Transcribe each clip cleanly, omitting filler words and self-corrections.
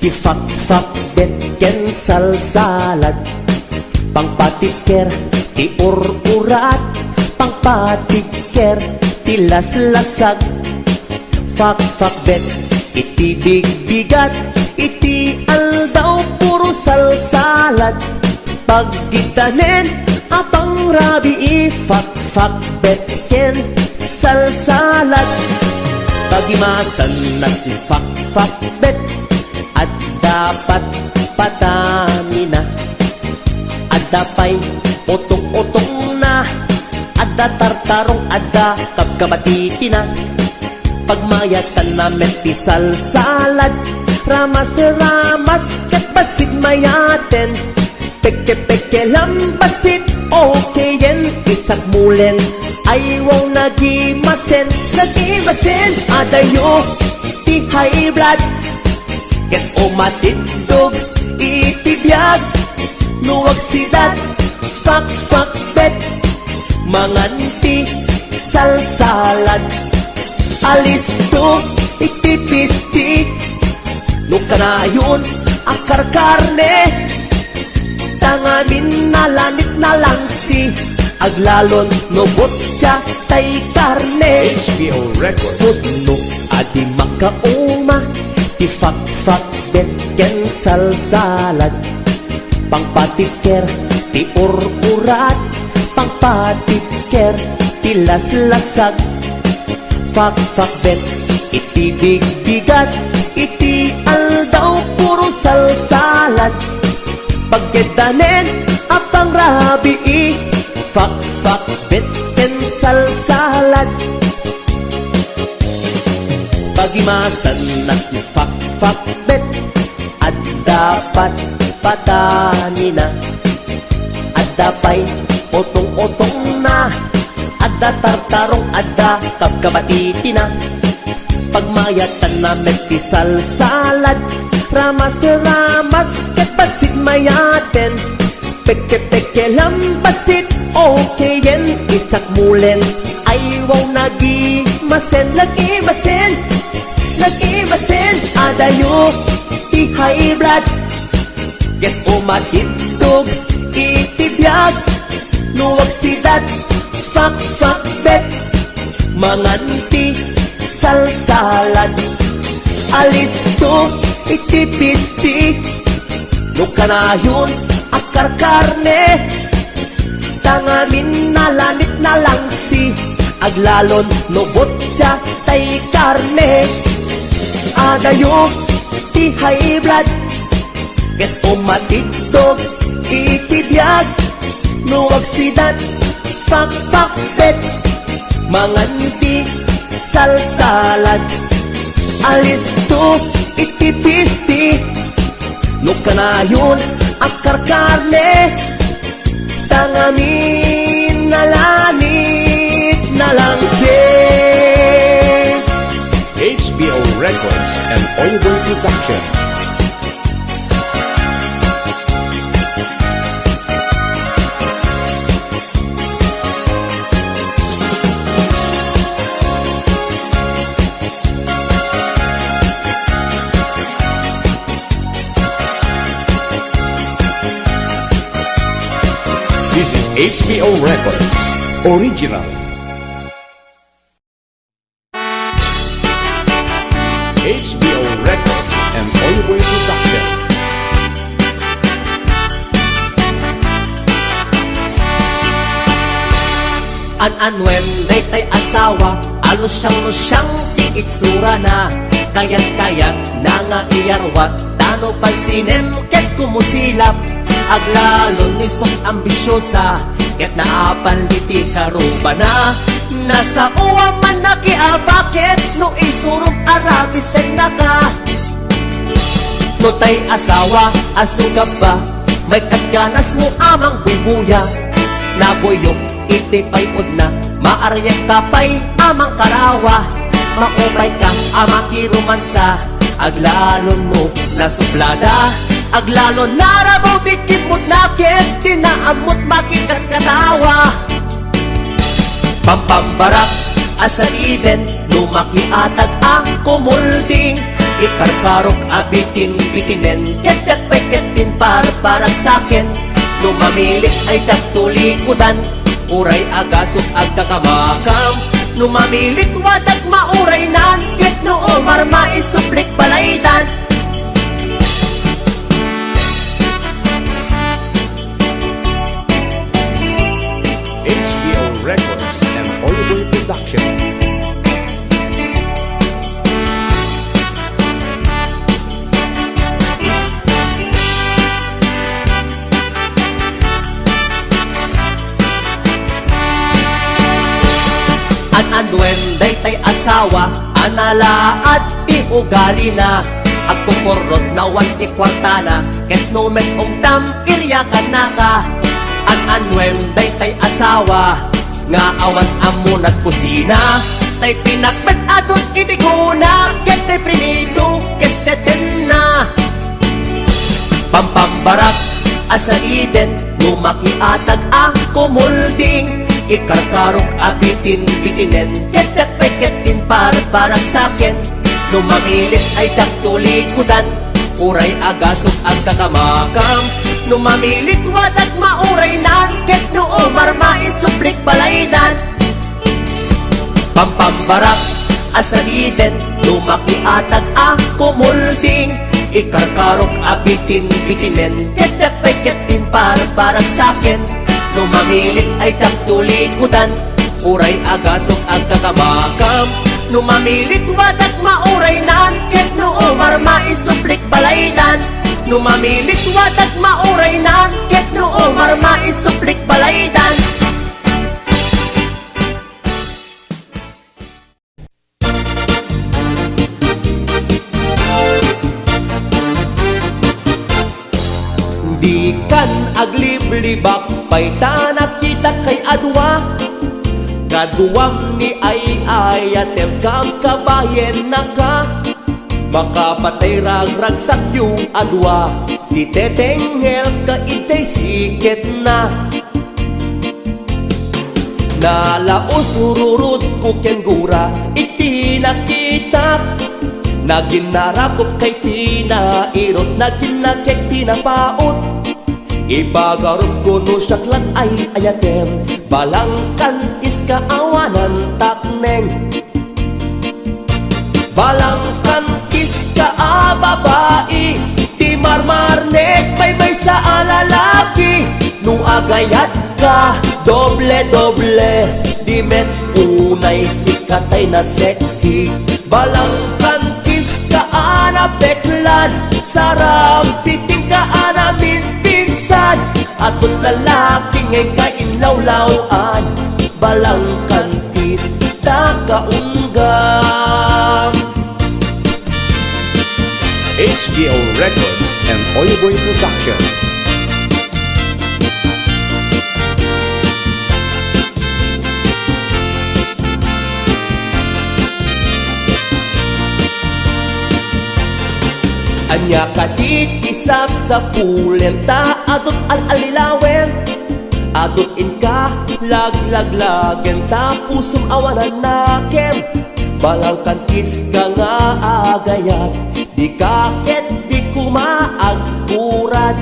Tifak-fak bet ken salsalad, pangpatiker ti urat, pangpatiker ti laslasag. Fak-fak bet iti bigbigat, iti aldaw puro salsalad. Pagditanen apang rabi fak-fak bet ken salsalad. Pagimasan at fak-fak bet at dapat patamina, adda pa'y utong-utong na, adda tartarong, adda kabkabatiti na. Pagmayatan na meti salsalad, ramas na ramas kat basit mayaten, peke-peke lambasit okay yen. Isak mulen aywaw nagimasen, nagimasen adayo ti high blood. Ket umatindog itibiyag, nuwag sidat fak-fak bet, manganti salsalad. Alisto itipisti, nukanayon akar karne, tangamin nalanit na langsi, aglalon no botya tay karne. HBO Records. Pudno adi makauma, ti fak-fak bet ken salsalad, pangpatiker ti urat, pangpatiker ti laslasag. Fak-fak bet iti bigbigat, iti aldaw puro salsalad. Pagkedanen apang rabi fak-fak bet ken salsalad. Pagimasan at fak-fak bet at dapat patanina, adda pa'y otong-otong na, adda tartarong, adda kabkabatiti na. Pagmayatan na meti salsalad, ramas na ramas ket basit mayaten, peke-peke lambasit okay yen. Isak mulen aywaw nagimasen, nagimasen, nagimasen adayo ti high blood. Ket umatindog itibiyag, nuwag sidat fak-fak bet, manganti salsalad. Alisto itipisti, nukanayon akar karne, tangamin nalanit na langsi, aglalon no botya tay karne. Adayo ti high blood, ket umatindog itibiyag, nuwag sidat fak-fak bet, manganti salsalad. Alisto itipisti, nukanayon akar karne, tangamin nalanit na langsi. HBO Records and Oliver Production. This is HBO Records Original. HBO Records and Oliver Production. An-anwen day tay asawa, alusyang-lusyang ti itsura na, kayat-kayat na nga iyarwat, tano pagsinem ket kumusilap. Aglalon ni sok ambisyosa, ket naapaliti karuba na, nasa uwa man nakiabakit, no isurum arabisen na ka. No tay asawa, asugap ba, may katganas mo amang bubuya, naboyok iti payod na, maaryak kapay amang karawa, maupay ka amang kirumansa, aglalon mo na suplada. Aglalon narabaw di kimot nakit, tinaamot makikat katawa. Pampambarak asalitin, lumakiatag ang kumulding, Ikarkarok abitin bitinen Ketyak peketin parang sakin Numamilit ay tulikudan Uray agasok agkakamakam Numamilit wadag mauray nan Ket noo marma isuplik balaydan HBO Records and Oliver Production. An-anwen day asawa Anala at ti ugali na Agkukurot na wan ti kwartana Ket numet ongtam iryakan na ka An-anwen day asawa Nga awan amunat kusina Tay pinakbet adot iti kuna Ket tay prinito keseten na Pampambarak asa iden Lumakiatag ang kumulding Ikarkarok abitin bitinen Ketyak peketin parang sakin Numamilit ay tulikudan Uray agasok ang kakamakam Numamilit wadag mauray nan Ket noo marma isuplik balaydan Pampambarak asaliden Lumakiatag ang kumulding Ikarkarok abitin bitinen Ketyak peketin parang sakin Numamilit ay tulikudan Uray agasok ang kakamakam Numamilit wadag mauray nan Ket noo marma isuplik balaydan Numamilit wadag mauray nan Ket noo marma isuplik balaydan Di kan agliblibak pay ta nakita kay adwa Kaduwang ni ay ayatem kam kabayen naka Makapatay ragrag sakyo adwa Si tetenghel ka itay siket na Nalaos ururud kuken gura iti nakita Naginarakop kay tinairot Naginakek tinapaot Ibagarot ko no syaklan ay ayatem Balang kantis kaawanan takneng Balang kantis ka babae Di marmarnek may sa alalaki Nung agayat ka doble Di met unay sikatay na sexy Balang kantis ka beklan Sarang piting ka anamin pinsan Atot lalaki ngay kainlawlawan Balang kantis takaunggam HBO Records and Oliver Production. Anya katikisap sa pulenta Adot al-alilawen Adot inka laglaglagen Tapusum awanan nakem Balang kantis ka nga agayat Di kaket di kumaagpuran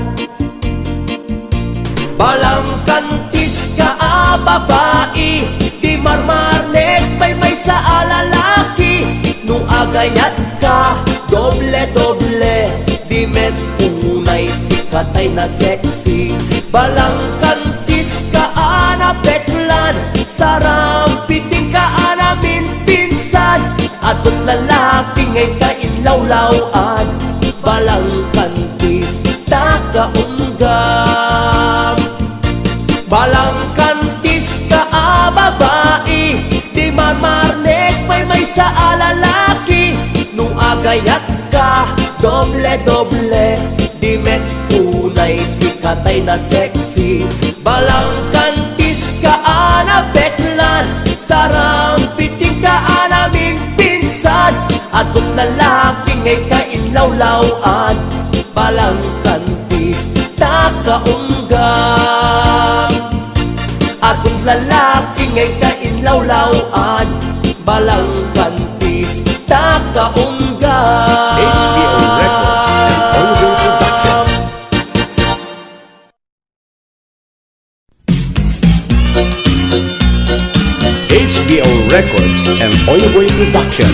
Balang kantis ka babae Di marmarnek may sa alalaki Nung agayat ka doble Di met unay sikatay na sexy Balang kantis ka beklan Sarang piting ka anamin pinsan Atot lalaki ngay kainlawlawan Balang kantis takaunggam Balang kantis ka babae Di marmarnek may sa alalaki Nung agayat ka doble Di met unay sikatay na sexy Balang kantis ka beklan Sarang piting ka anamin pinsan Atot lalaki ngay kainlawlawan Balang kantis takaunggam Atot lalaki ngay kainlawlawan Balang kantis takaungga HBO Records and Oyugoy Production. HBO Records and Oyugoy Production.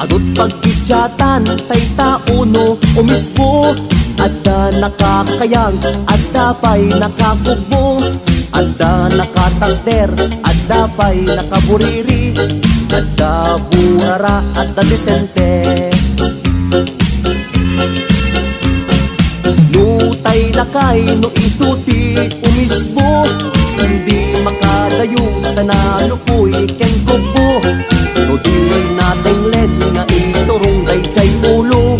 Adot pagkityatan, tay tauno umispo. Adda nakakayang, adda pa'y nakakugbo. Adda nakatagder, adda pa'y nakaburiri. Adda burara, adda desente. Nutay lakay, no isuti umispo. Hindi makadayo, tanalo ko'y ken kubo. No di nating led nga iturong day chay ulo.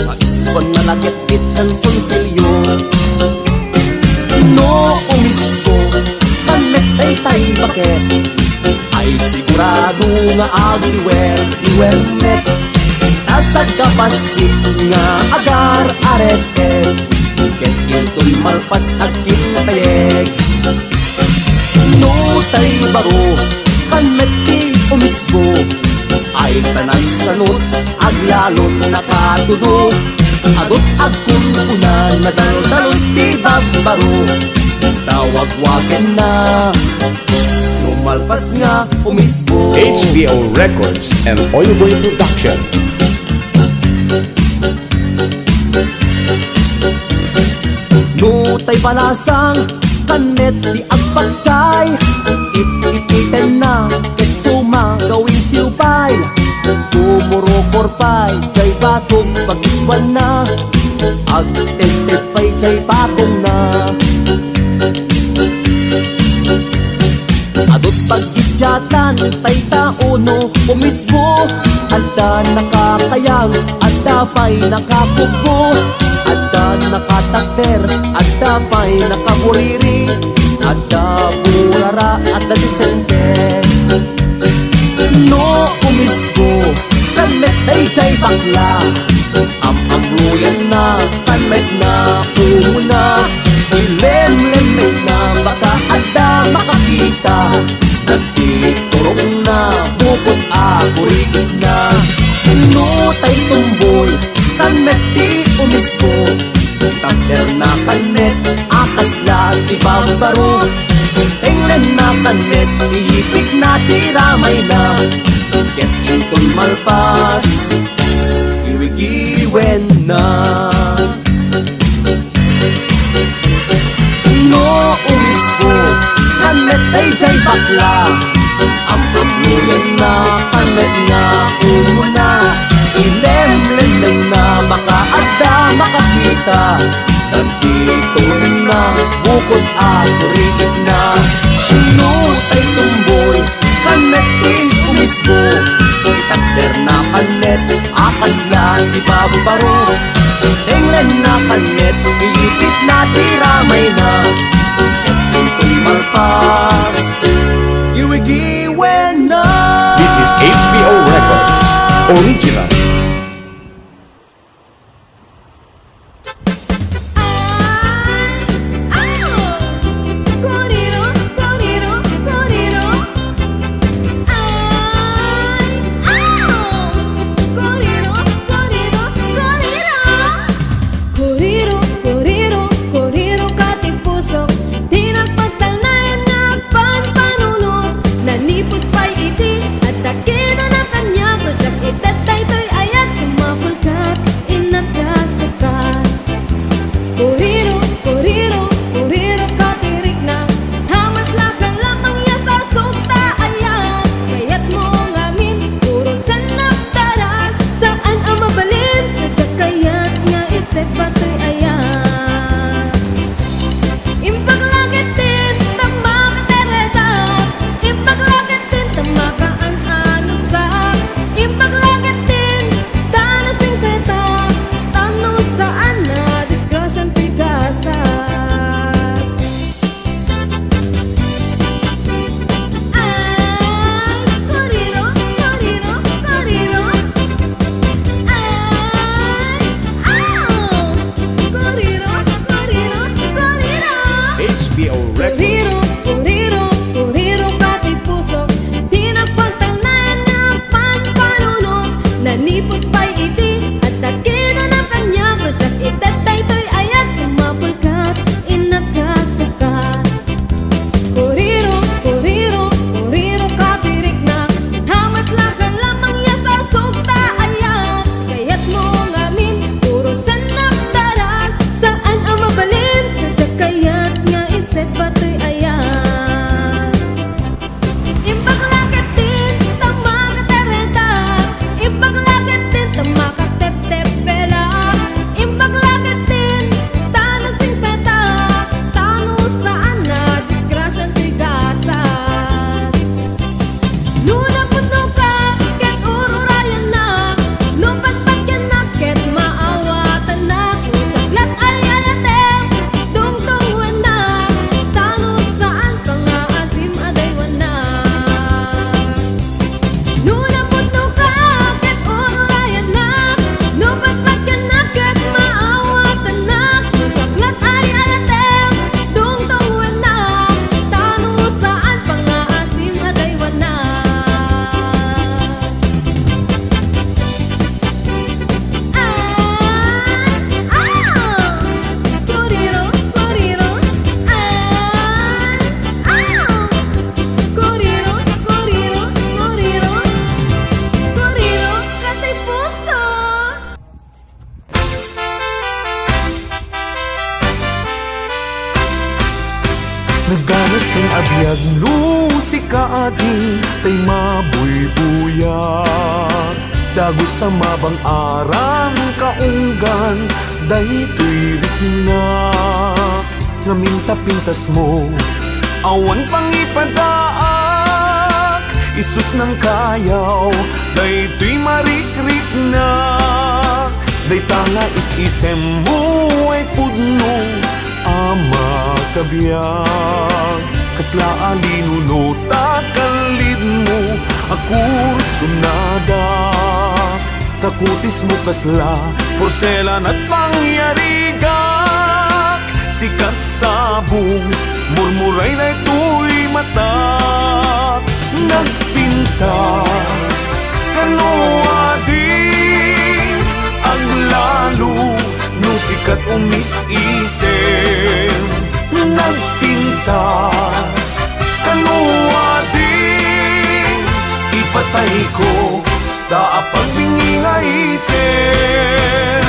Maispan na lagit-bit ang sonsilyo. No umispo, kamet ay tay bakit. Ay sigurado nga agdiwer met. Asag kapasit nga agar aret-et. Ket into'y malpas agking tayeg. No tay baro, kamet di umispo. Ay tanag sanot, aglalot nakatudo. Agot agkunkunan, nadaldalos di babbaro. Tawag-wagin na, lumalpas nga umispo. HBO Records and Oyugoy Production. Nutay palasang, kanet di agpagsay. It-ititen na, ket suma gawing siupay. Tumuro-korpay, jay batong pag-iswan na. Ag-tet-tet pa'y jay batong na. Adot pag-idyatan, tay tauno umispo. Adda nakakayang, adda pa'y nakakugbo. Adda nakatakder, adda pa'y nakaburiri. Adda burara, adda desente. No umispo, kamet ay jay bakla. Am-amluyan na, kamet na, umuna. Ilem-lemek na, baka adda makakita. Nagtiturong na, bukod akuriit na. No tay tumboy, kamet di umispo. Takder na kanet, akas lang ibabaro. Tingnan na kanet, ihipik na tiramay na. Ket inton malpas, iwigiwen na. No umispo, kanet ay jay bakla. Am-amluyan na, kanet na, umuna. Ilem-lemeng na, baka adda makakita. Nagtituon na, bukod akuriit na. No tay tumboy, kanet di umispo. Itakder na kanet, akas lang ibabaro. Tingnan na kanet, iipit na tiramay na. Ket into'y malpas, giwigiwen na. This is HBO Records Original. Nanipod pa'y iti at takino ng kanya. Kutap itatay to'y nanipot pa'y iti at takino ng kanya kutsak itatay to'y ayat sumapulkat inakasukat. Kuriro, kuriro, kuriro kapirik na hamat lang ka lamang yasa sugta ayat kaya't mo ngamin puro sanap taras saan ang mabalin kutsak kayat nga isip pato'y ayat. Imbag lagatin tama ka tereta, imbag lagatin tama ka tep-tep bela, imbag lagatin tano sing peta, tano saan na disgrasyan to'y gasat. Nuna puno ka, ket ururayan na, nupat-pat yan na, ket maawatan na, kusaklat ay alatem, dungtungwan na, tano saan pangaasim adaywan na. Nuna puno ka, ket ururayan na, nupat-pat yan na, ket maawatan na, kusaklat ay alatem, dungtungwan na, tano saan pangaasim adaywan na. Kuriro, kuriro, kuriro, kuriro, kuriro, kuriro, katay puso. Nagganasing abiyag si kaading tay mabuybuyak dago sa mabang arang kaunggan daytoy riknak ngaminta pintas mo awan pangipadaak isut ng kayaw daytoy marikriknak day tanga is-isem mo ay pudno ama kabiyag kasla alinunuta kalid mo akur sunada kakutis mo kasla porselan at pangyarigak sikat sabong murmuray na ito'y mata nagpintas kanuading ang lalo no sikat umis-isem nagpintas kanuading ipatay ko daapag bingi nga isem.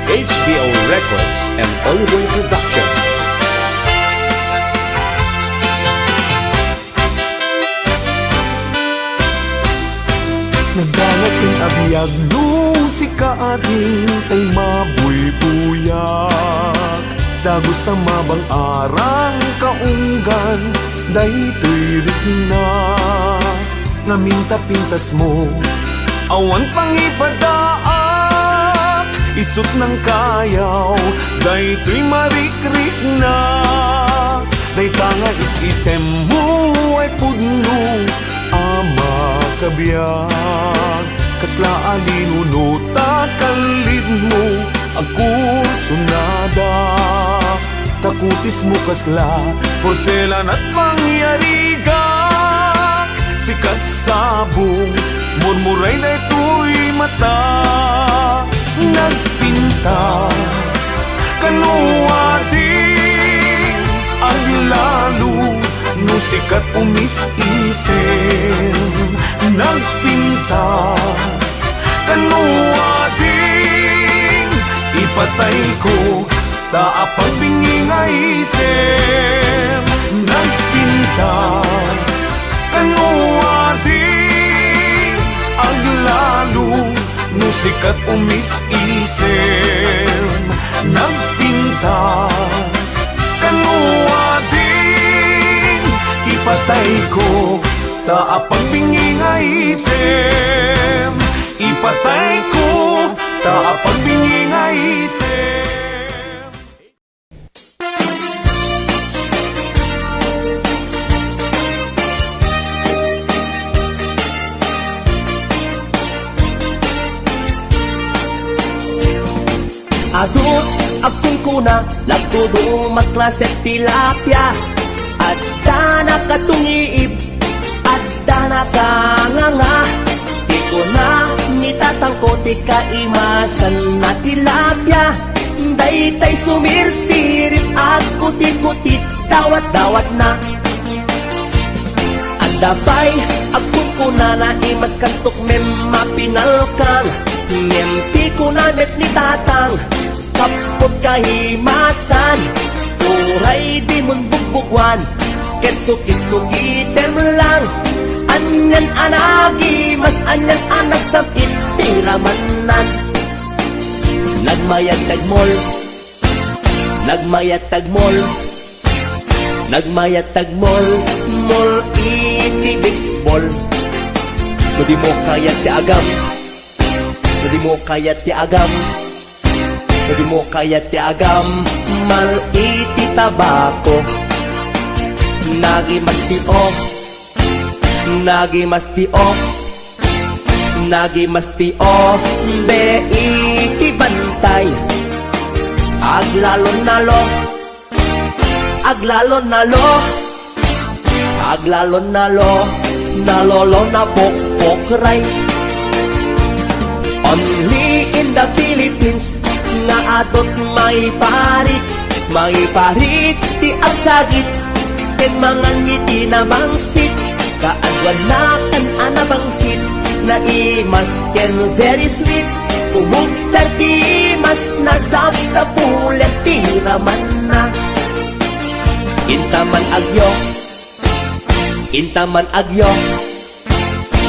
HBO Records and Oliver Production. Nagdanasing abiyag si kaading tay mabuybuyak dago sa mabang arang kaunggan daytoy riknak ngaminta pintas mo awan pangipadaak isut ng kayaw daytoy marikriknak day tanga is-isem mo ay pudno ama kabiyag kasla alinunuta kalid mo ako sunada takutis mo kasla porselan at pangyarigak sikat sabong murmuray na ito'y mata nagpintas kanuading ang lalo no sikat umis-isem nagpintas kanuading ipatay ko daapag bingi nga isem nagpintas kanuading ang lalo no sikat umis-isem nagpintas kanuading ipatay ko daapag bingi nga isem ipatay ko daapag bingi nga isem. Adot, agtong kuna Lagtudo matklaset tilapia Adda nakatungiib Adda nakanganga Di ko na nitatangko Di kaimasan na tilapia Daytay sumirsirip At kuti-kutit Dawat-dawat na Adabay Agpun ko na naimas kantok Mem mapinalkang Mem ti ko na met ni tatang Kapot kahimasan Uray di mun bugbugwan Ketsukit-sukitem lang Anyan anagi Mas anyan anak sakit Tiramanan Nagmayat tagmol Nagmayat tagmol Nagmayat tagmol Mol iti baseball Kudi mo kayat ti agam Kudi mo kayat ti agam Kudi mo kayat ti agam Mal iti tabako Nagi mastio Nagi mastio Nagi mastio Be iti bantay Aglalon nalo Aglalon nalo Aglalon nalo Nalolo na pokpokray Only in the Philippines Nga atot may parit May parit ti agsagit Ken mga ngiti na mangsit Kaadwan na kan anabangsit Na imas ken very sweet Umugtar ti mas nasab sa pulet Tiraman na Intaman agyo Intaman agyo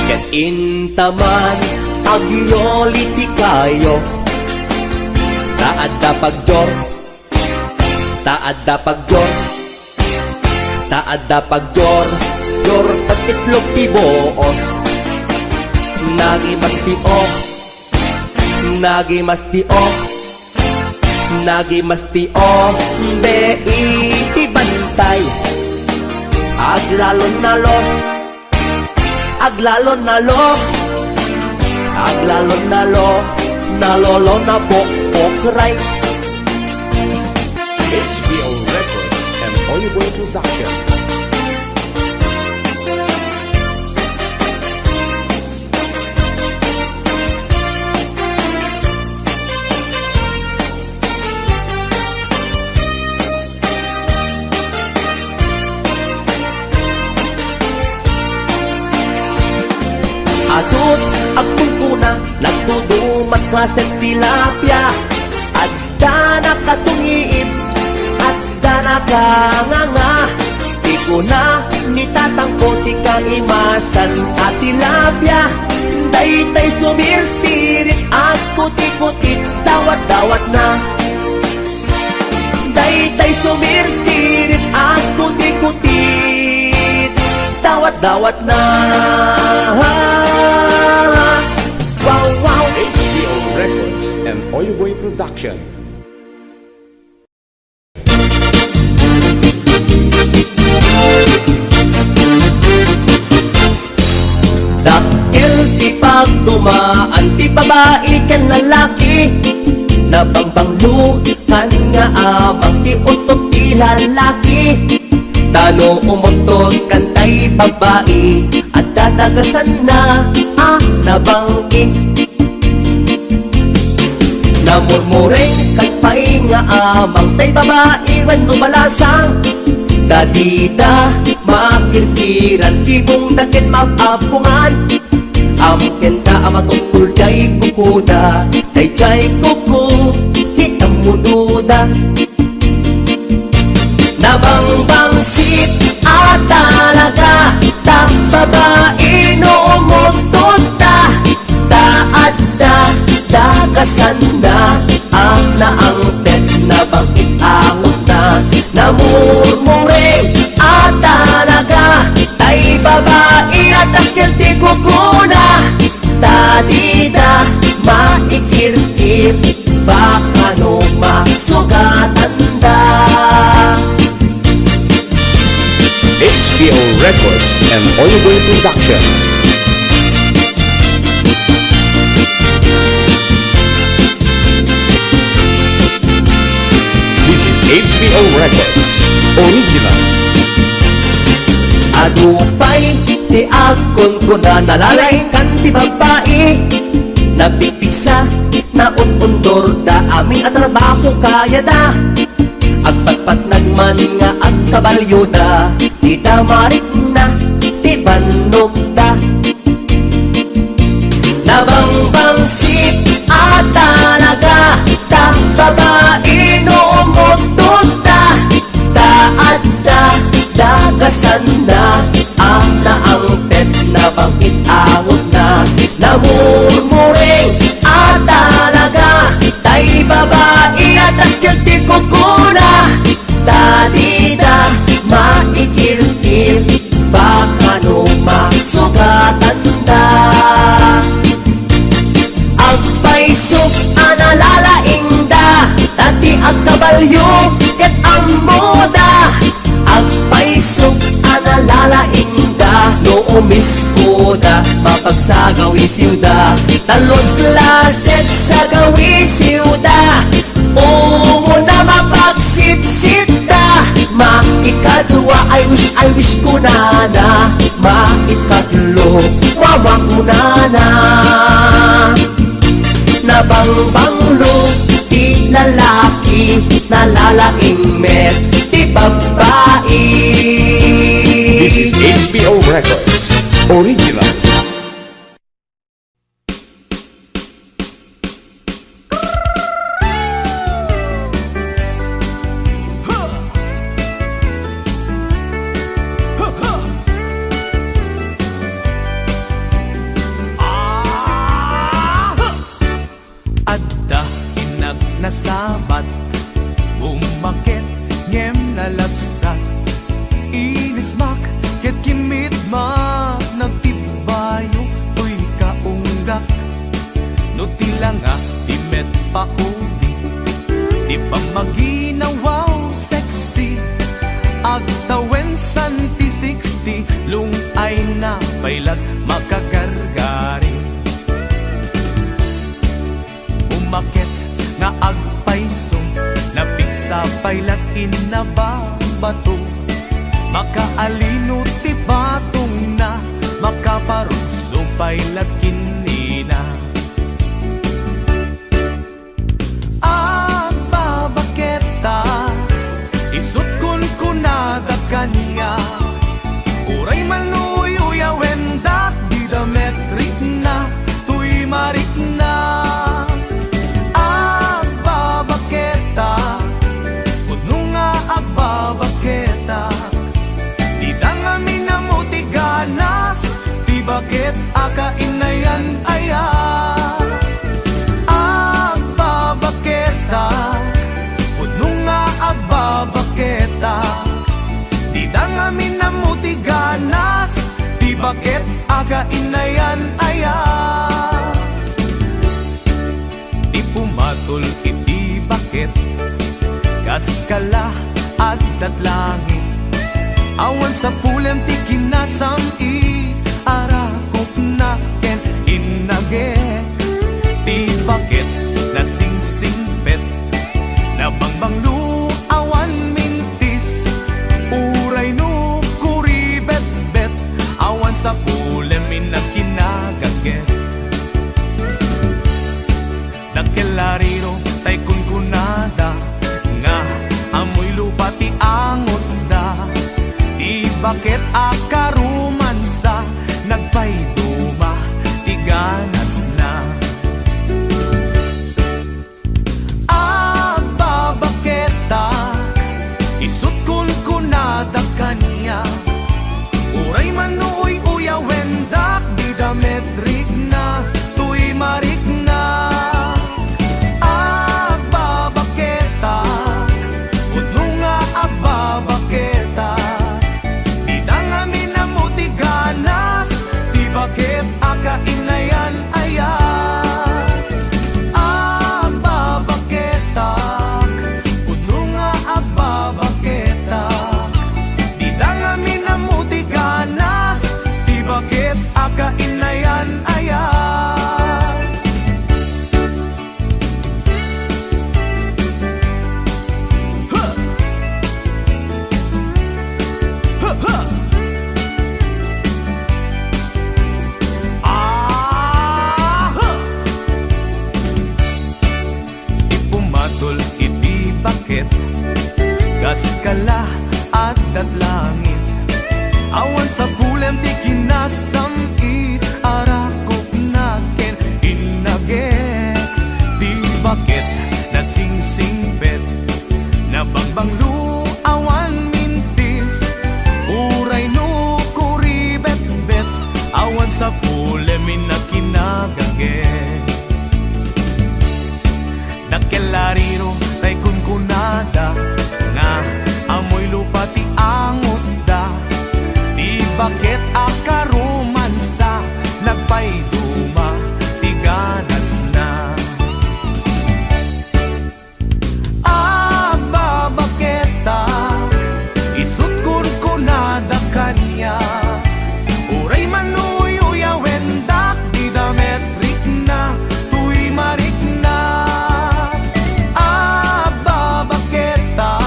Ken intaman agyo liti kayo Taadda pagjor Taadda pagjor Taadda pagjor Jor patitlog ti boos Nagi mastio Nagi mastio Nagi mastio Be iti bantay Aglalon nalo Aglalon nalo Aglalon nalo Nalolo na pokpokray HBO Records and Oliver Production. Atut agpun kuna Nagtudo matklaset tilapia Adda nakatungiib Adda nakanganga Di ko na nitatangko Di kaimasan at tilapia Daytay sumirsirit At kuti-kutit Dawat-dawat na Daytay sumirsirit At kuti-kutit Dawat-dawat na Wow, wow HBO Records and Oliver Production. Dahil di pagdumaan Di babae ken lalaki Nabangbanglutan nga amang Di utot di lalaki Tano umutot kantay babae At dadagasan na nabangki Namurmuring katpay nga amang Tay babae wen umalasang Dadida makirkiran Kibong dakin mag-apungan Amken ka amatungkol jay kukuda Tay jay kuku Itamududa Nabangbangsit at talaga Ta babae no umutot Taadda dagasan na Ang naangtet na bangkit angot na Namurmuring at talaga Tay babae at akil ti kukuna Tadida maikirkir Baka no masugatan HBO Records and Oliver Production. HBO Records. Original. Adupay, ti akon ko na nalalay kan ti babae. Nagpipisa, na unundor da aming at trabaho kaya da. Agpatpat nagman nga at kabalyo da, ti tamarik na, ti banog da. Nabangbangsit at talaga, ta babae noong ta. Taad da, dagasan na, ang naangtet na bangkit awot na. Namurmuring at talaga, tay babae at akilti kukuna. Dadida, maikilkil, baka no magsugatan da. Agpaisok analalaing da, tati agkabalyo ket ang moda. Agpaisok analalaing da, no umisko da, mapagsagawi siyuda. Talon klaset sa gawi siyuda, umo na mapagsit-sit da. Maikadwa, I wish ko na na. Maikadlo, wawa ko na na. Nabangbanglo, di lalaki, nalalaing met, di babae. This is HBO Records. Original. Adda nasabat, umakit ngem nalapsat. Inismak ket kimit mak nagtibayo uy kaunggak. No tila nga di met pauli, di pa maginawaw sexy. Agtawen santi 60, lung ay na bailat makagargari. Umakit nga agpaiso, napiksa pailat inababato. Makaalino ti batong na, makaparugso pailat kinina. Ang babaketa, isut kun kunada kaniya. Uray manuyo wendak, di dametrik na, tuy marik na. Agbabaketa, di dangami na mo tiganas, di bakit akainayan aya. Agbabaketa, puno nga agbabaketa, di dangami na mo tiganas, di bakit akainayan aya. Di pumatol iti bakit, kaskala at datlangit. Awan sa pulen ti kinasam i arakop na ken inage. Ti bakit na sing-singpet, na bangbanglu awan mintis. Uray no kuribet-bet, awan sa pulen minakinagaget. Nakelariro tay kunkunada, nga amoy lupa ti angot da. Di bakit akarumansa, nagpayduma ti ganas na. Agbabaketa, isut kun kunada kaniya. Uray manuoy uyawendak, di dametrik na, tuy marik na. Agbabaketa, di dangami na kaskala at datlangit. Awan sa pulem ti kinasamit, arakop naken inagek. Di bakit na sing-singbet, na bangbanglu awan mintis. Uray no kuribet-bet, awan sa pulem inakinagagek. Nakelariro tay kunkunada, nga amoy lupa ti angot da. Di bakit akarumansa, nagpayduma ti ganas na. Aba baketa, isut kunkunada kanya. Uray manuyo wendak, di dametrik na, tuy marik na. Aba baketa,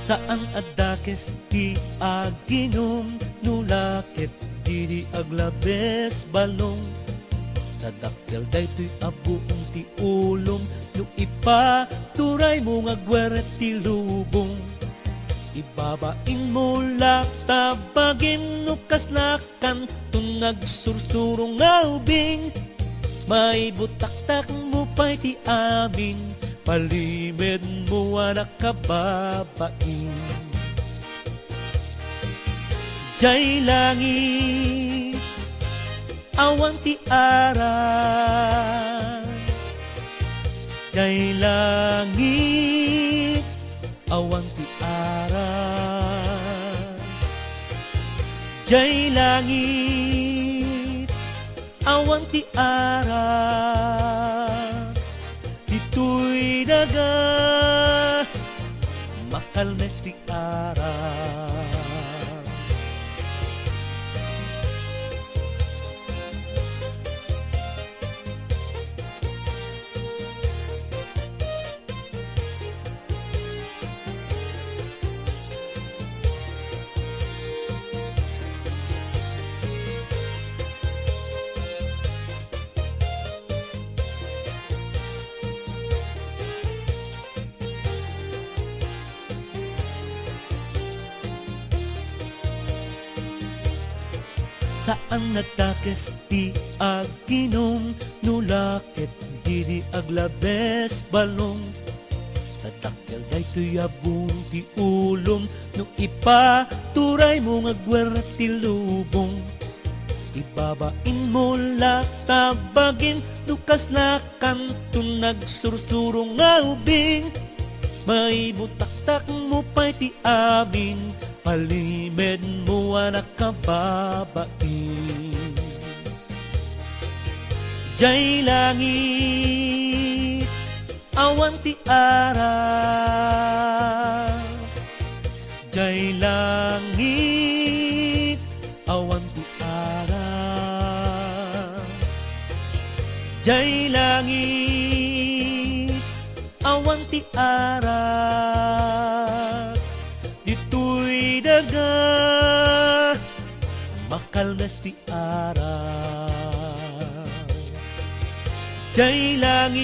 Saan adakes ti aginom, nulakit didi aglabes balong. Tadakkel daytoy abuong ti ulong, no ipa turay mo nga gweret ti lubong. Ibabain mo laktabagin, no kaslakan tun nagsursurong nga ubing. May butaktak mo pa'y ti amin, palimed mo anak kababain. Jay langit, awan ti aran. Jay langit, awan ti aran. Jay langit, awan ti aran. Dito'y daga, makalmes ti aran. Saan nagtakes ti aginom, nulakit didi aglabes balong. Tadakkel daytoy abung ti ulong, no ipa turay mo nga gweret ti lubong. Ibabain mo laktabagin, no kaslakan tun nagsursurong nga ubing. May butaktak mo pa'y ti amin, palimed mo anak kababain. Jay langit, awan ti aran. Jay langit, awan ti aran. Jay langit, awan ti aran. Dito'y daga, makalmes ti aran. Jay langit,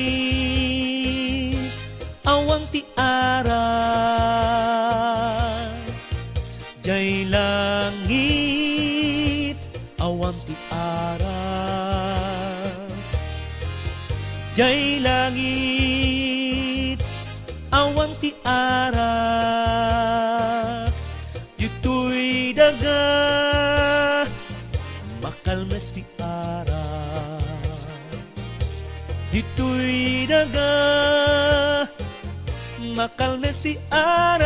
awan ti aran. Jay langit, awan ti aran. Jay langit, awan ti aran. Dito'y daga, makalmes ti aran. Dito'y daga, makalmes ti aran.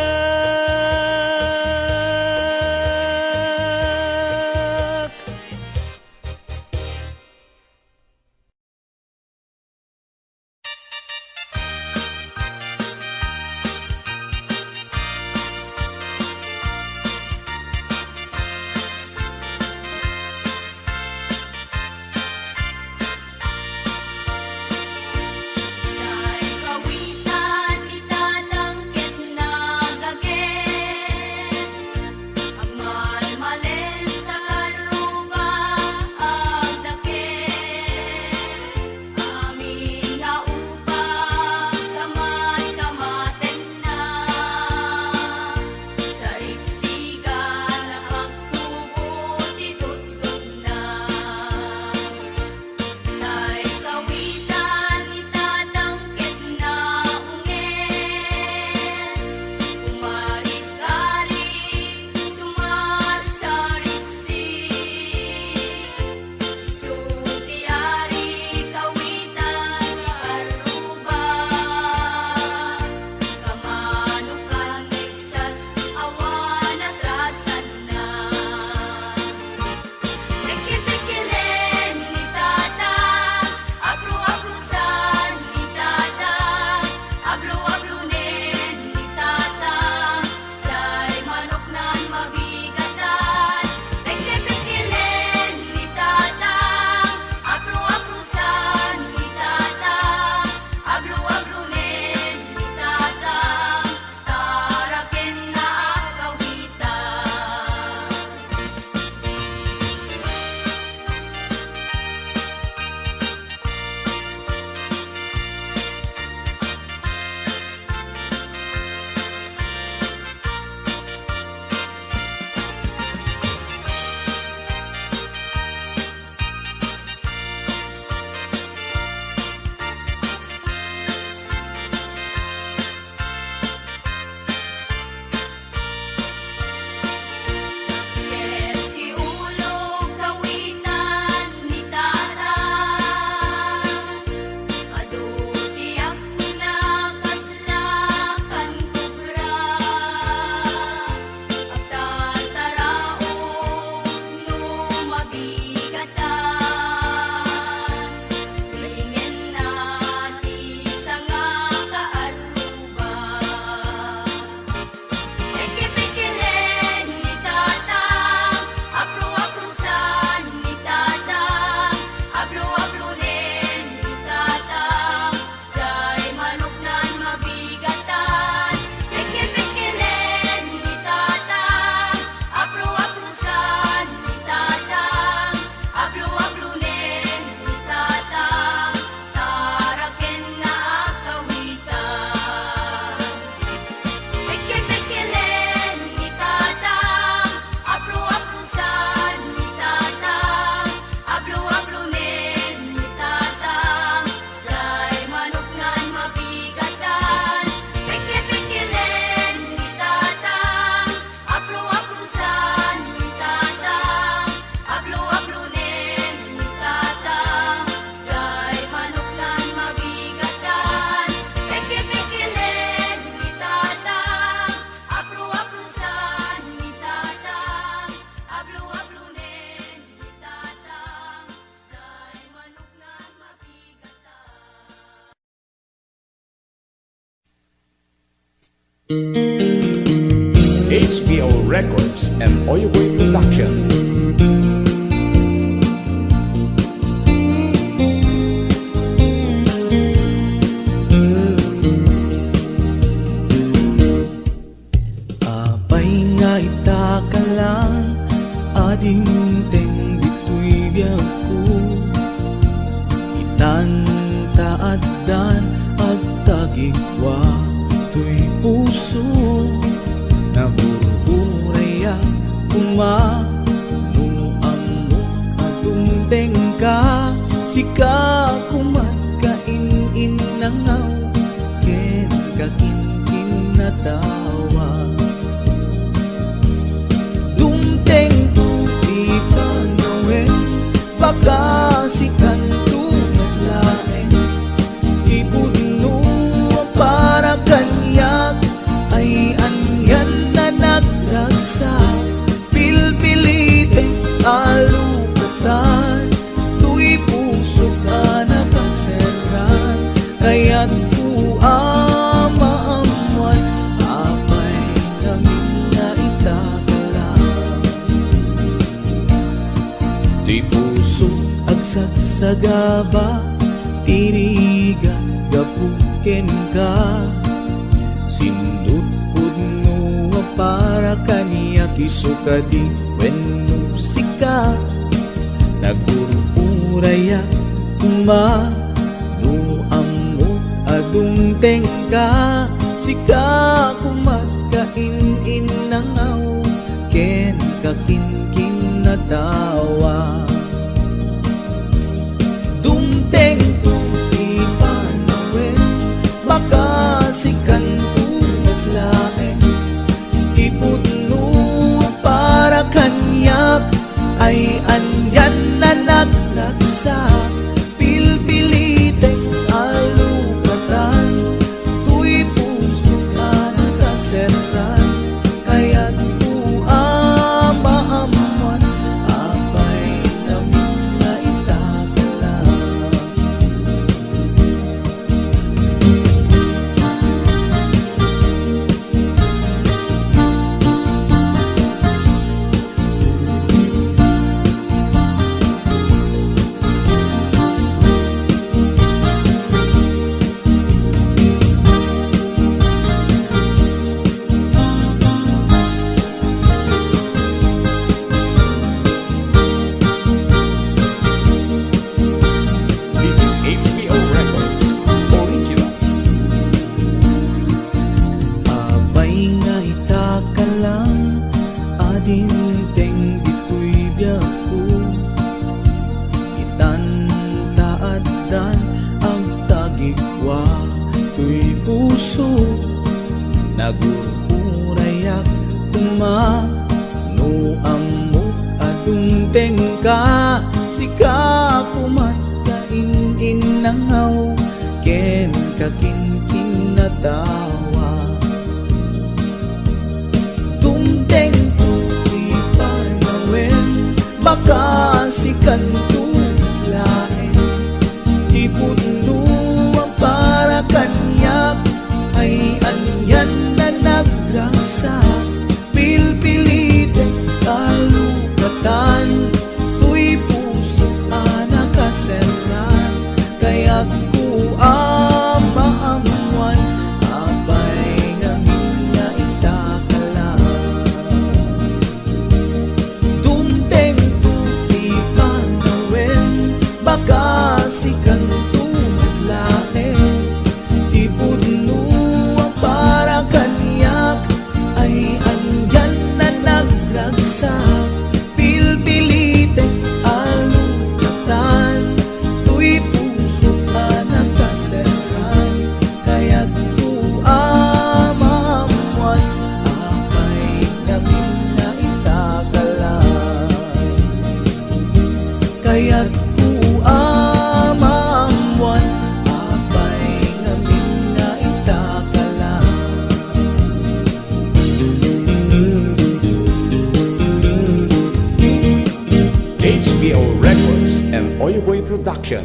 Nay kawitan itatangket na Records and Oyoboy Production. Apay nga itaka lang, ading teng dito'y biyag ko. Itantaadan ag tagigwa to'y puso. Nabururay kumanuamo atong tengka. Sika kumatkain nangaw, ken kakinkin na tawa. Dumteng tuti panawin, baka sikan tumatlain. Ibudno para kanyak, ay anyan na nagragsa. Pilpilitin alukatan, tu'y puso ka nakaseran. Kaya't ku amaamuan, apay namin na itakalang. Di puso agsagsagaba, tiriga gapuken ka. Sindut pudno para kaniya kisuka di wenno sika. Nagururaya kumanuamo adung tengka. Sika kumatkain nangaw, ken kakinkin na tawa. Dumteng tuti panawin, baka sikan tumatlain. Ibudno para kanyak, ay anyan na naglagsa. Pilpilitin alukatan, tu'y puso ka nakaseran. Kaya't ku amaamuan, apay namin na itakalang. This is HBO Records Original. Apay nga itaka lang, ading teng dito'y biyag ko. Itantaadan ang tagigwa to'y puso. Nagururayak kumanuamo atong tengka. Sika kumatkain nangaw, ken kakinkin na tawa. Dumteng tuti panawin, baka sikan tumatlain. Ibudno para kanyak, ay anyan na nagrasa. Pilpilitin kalukatan, tu'y puso ka nakaseran. Kaya't ku amaamuan, apay namin na itakalang. Dumteng tuti panawin, baka sikan tumatlain. Ibudno para kanyak, ay anyan na nagragsa. Pilpilitin alukatan, tu'y puso ka nakaseran. Kaya't ku amaamuan, apay namin na itakalang. Kaya't ku amaamuan, apay namin na itakalang. HBO Records and Oyoboy Production.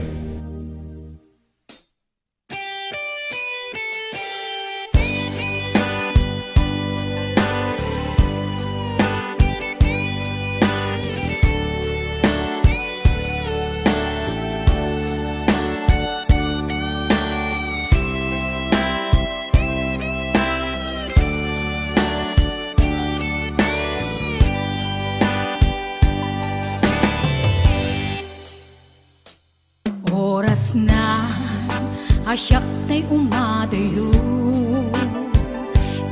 asyak tay umadayo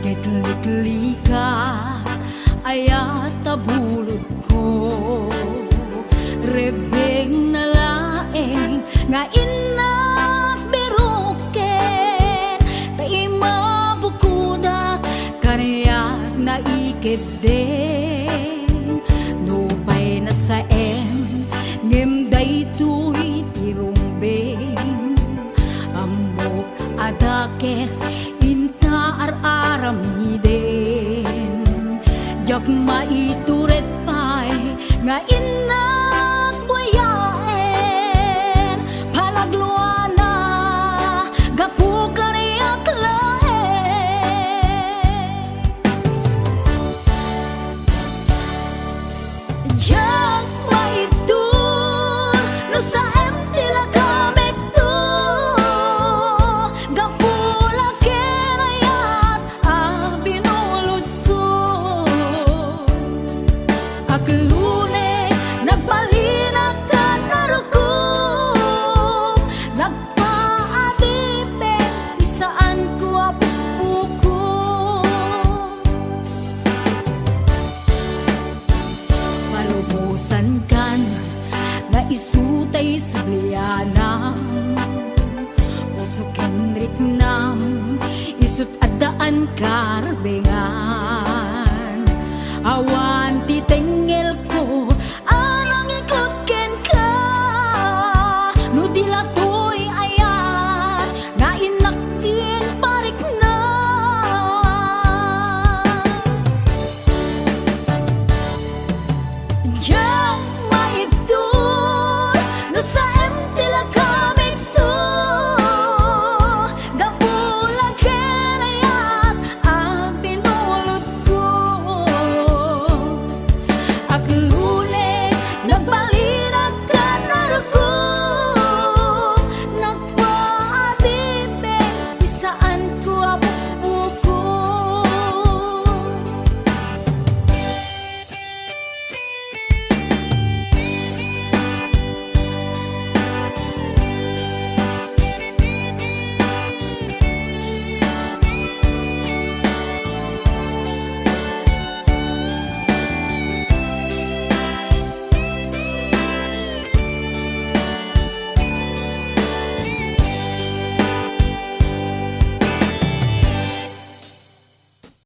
Kitlikli ka ayat tabulod ko Rebeng na laeng nga inak beruken Tay mabukudak kaniyak na ikideng Nupay na sa ngem daytoy tirumbeng Amok adakes inta ar-aramiden Jak maituret pay nga inak buyaen Palagluana gapu kaniyak laen Jak maitur no sa tila kamek to Gapula kenayat binulod ko Aglune nagpalinag ka narukong Nagpaadipet ti saan ko apuko Malubusan kan na isutay sublianam Puso kenrik nam isut adaan karbengan